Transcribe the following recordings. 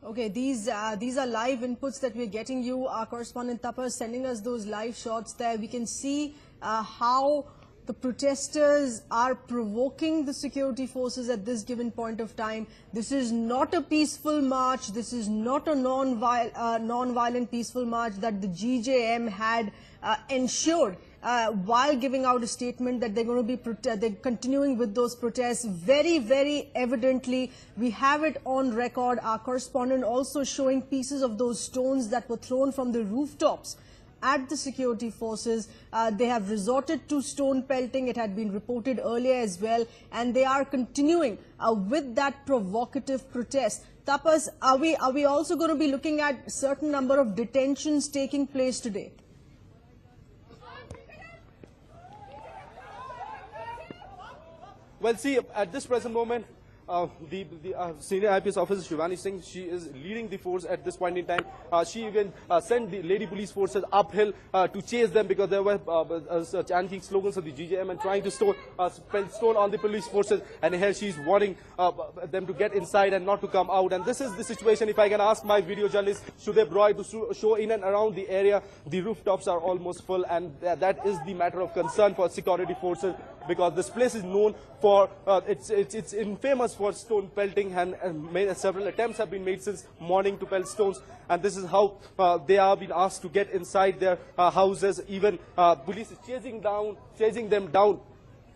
Okay, these are live inputs that we're getting you. Our correspondent Tapar sending us those live shots there. We can see how the protesters are provoking the security forces at this given point of time. This is not a peaceful march. This is not a non-violent peaceful march that the GJM had ensured while giving out a statement that they're going to be they're continuing with those protests. Very, very evidently, we have it on record. Our correspondent also showing pieces of those stones that were thrown from the rooftops at the security forces. They have resorted to stone pelting. It had been reported earlier as well, and they are continuing with that provocative protest. Tapas, are we also going to be looking at certain number of detentions taking place today? Well, see, at this present moment, the senior IPS officer Shivani Singh, she is leading the force at this point in time. She even sent the lady police forces uphill to chase them because there were chanting slogans of the GJM and trying to spell stone on the police forces. And here she's warning them to get inside and not to come out. And this is the situation. If I can ask my video journalist, Shudeb Roy, to show in and around the area, the rooftops are almost full, and that is the matter of concern for security forces, because this place is known for it's infamous for stone pelting, and several attempts have been made since morning to pelt stones, and this is how they are being asked to get inside their houses. Even police is chasing them down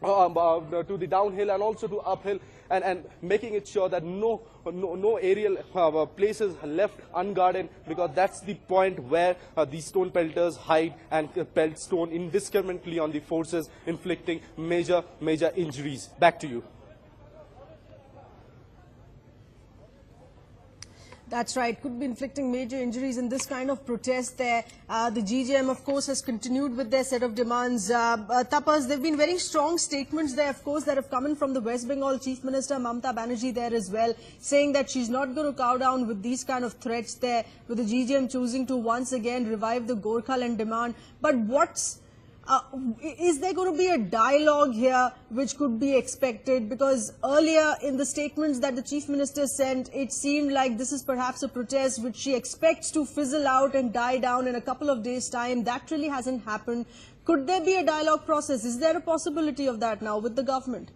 to the downhill and also to uphill, and making it sure that no aerial places left unguarded, because that's the point where these stone pelters hide and pelt stone indiscriminately on the forces, inflicting major injuries. Back to you. That's right, could be inflicting major injuries in this kind of protest there. The GJM, of course, has continued with their set of demands. Tapas, there have been very strong statements there, of course, that have come in from the West Bengal Chief Minister, Mamata Banerjee, there as well, saying that she's not going to cow down with these kind of threats there, with the GJM choosing to once again revive the Gorkhaland demand. But is there going to be a dialogue here which could be expected? Because earlier in the statements that the Chief Minister sent, it seemed like this is perhaps a protest which she expects to fizzle out and die down in a couple of days' time. That really hasn't happened. Could there be a dialogue process? Is there a possibility of that now with the government?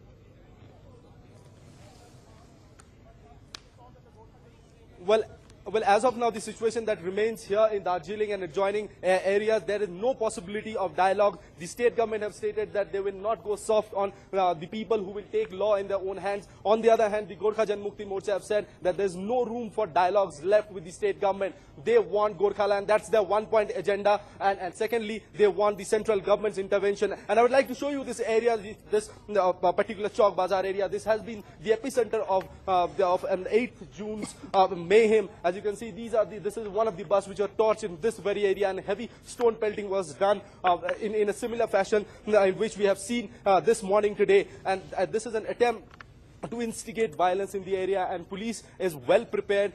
Well, as of now, the situation that remains here in Darjeeling and adjoining areas, there is no possibility of dialogue. The state government have stated that they will not go soft on the people who will take law in their own hands. On the other hand, the Gorkha Janmukti Morcha have said that there is no room for dialogues left with the state government. They want Gorkhaland. That's their one-point agenda. And secondly, they want the central government's intervention. And I would like to show you this area, this particular Chowk Bazaar area. This has been the epicenter of an 8th June's mayhem. As you can see, this is one of the buses which are torched in this very area, and heavy stone pelting was done in a similar fashion in which we have seen this morning today. And this is an attempt to instigate violence in the area, and police is well prepared.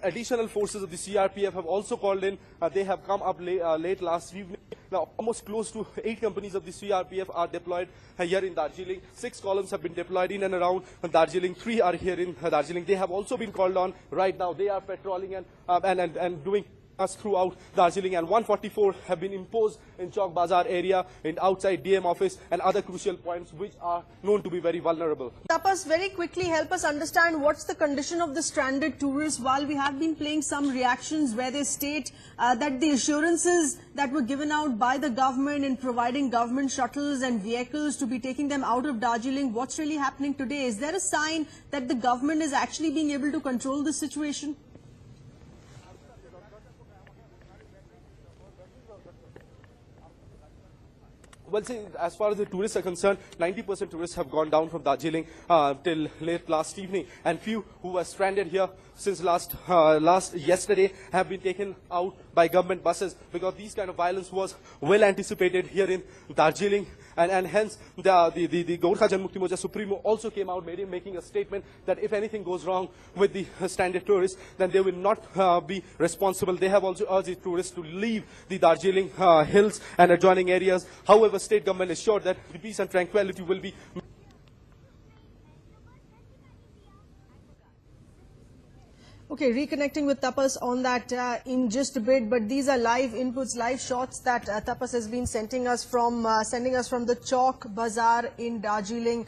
Additional forces of the CRPF have also called in. They have come up late last evening. Now, almost close to 8 companies of the CRPF are deployed here in Darjeeling. 6 columns have been deployed in and around Darjeeling. 3 are here in Darjeeling. They have also been called on right now. They are patrolling and doing us throughout Darjeeling, and 144 have been imposed in Chowk Bazaar area, in outside DM office and other crucial points which are known to be very vulnerable. Tapas, very quickly help us understand what's the condition of the stranded tourists, while we have been playing some reactions where they state that the assurances that were given out by the government in providing government shuttles and vehicles to be taking them out of Darjeeling. What's really happening today? Is there a sign that the government is actually being able to control the situation? Well, see, as far as the tourists are concerned, 90% tourists have gone down from Darjeeling till late last evening, and few who were stranded here since yesterday have been taken out by government buses, because these kind of violence was well anticipated here in Darjeeling, and hence the Gorkha Janmukti Morcha Supremo also came out making a statement that if anything goes wrong with the stranded tourists, then they will not be responsible. They have also urged the tourists to leave the Darjeeling hills and adjoining areas. However, state government is sure that the peace and tranquility will be Okay, reconnecting with Tapas on that in just a bit, but these are live inputs, live shots that Tapas has been sending us from the Chowk Bazaar in Darjeeling.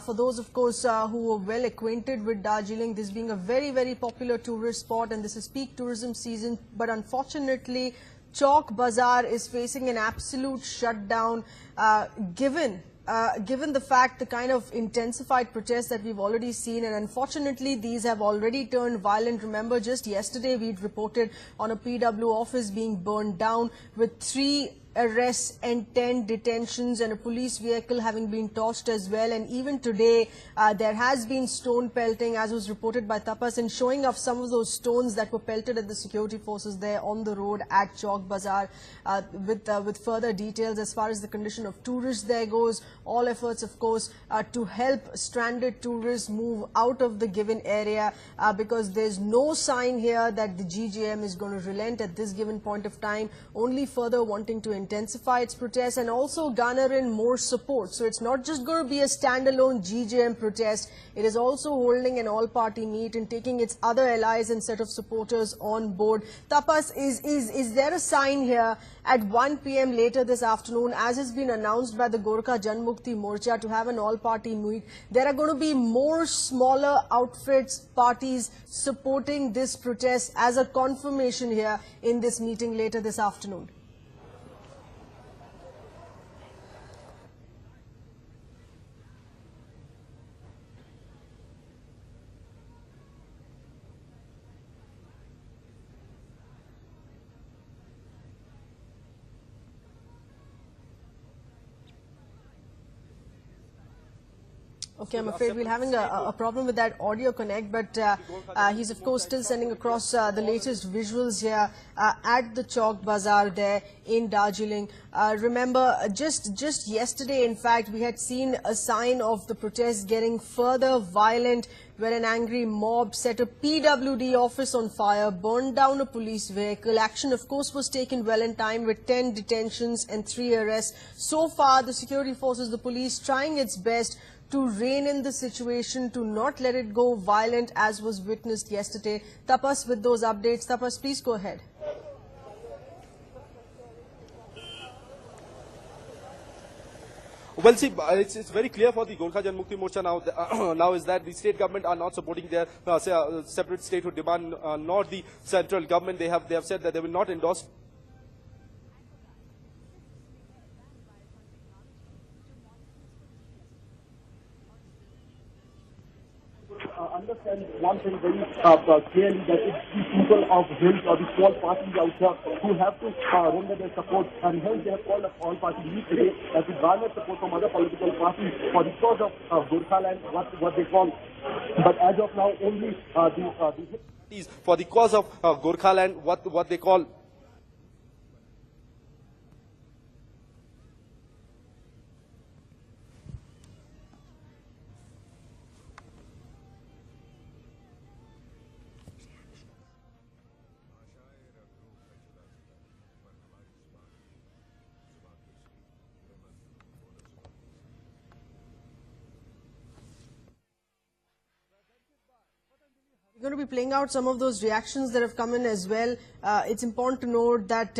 For those, of course, who are well acquainted with Darjeeling, this being a very, very popular tourist spot, and this is peak tourism season. But unfortunately, Chowk Bazaar is facing an absolute shutdown, given the fact, the kind of intensified protests that we've already seen, and unfortunately these have already turned violent. Remember, just yesterday we'd reported on a PW office being burned down, with 3 arrests and 10 detentions, and a police vehicle having been torched as well. And even today there has been stone pelting, as was reported by Tapas, and showing off some of those stones that were pelted at the security forces there on the road at Chowk Bazaar, with further details as far as the condition of tourists there goes. All efforts, of course, to help stranded tourists move out of the given area, because there's no sign here that the GJM is going to relent at this given point of time, only further wanting to intensify its protests and also garner in more support. So it's not just going to be a standalone GJM protest, it is also holding an all-party meet and taking its other allies and set of supporters on board. Tapas, is there a sign here at 1 p.m. later this afternoon, as has been announced by the Gorkha Janmukti Morcha, to have an all-party meet? There are going to be more smaller outfits, parties supporting this protest as a confirmation here in this meeting later this afternoon. Okay, I'm afraid we're having a problem with that audio connect, but he's of course still sending across the latest visuals here at the Chowk Bazaar there in Darjeeling. Remember, just yesterday, in fact, we had seen a sign of the protests getting further violent, where an angry mob set a PWD office on fire, burned down a police vehicle. Action, of course, was taken well in time, with 10 detentions and 3 arrests. So far, the security forces, the police, trying its best to rein in the situation, to not let it go violent as was witnessed yesterday. Tapas with those updates. Tapas, please go ahead. Well, see, it's very clear for the Gorkha Janmukti Morcha now, now is that the state government are not supporting their separate statehood demand, nor the central government. They have said that they will not endorse. Understand one thing very clearly, that it's the people of hills or the small parties out here who have to render their support, and hence they have called up all party meet today to garner support from other political parties for the cause of Gorkhaland, what they call. But as of now, only for the cause of Gorkhaland, what they call. We're going to be playing out some of those reactions that have come in as well. It's important to note that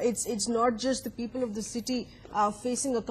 it's not just the people of the city facing a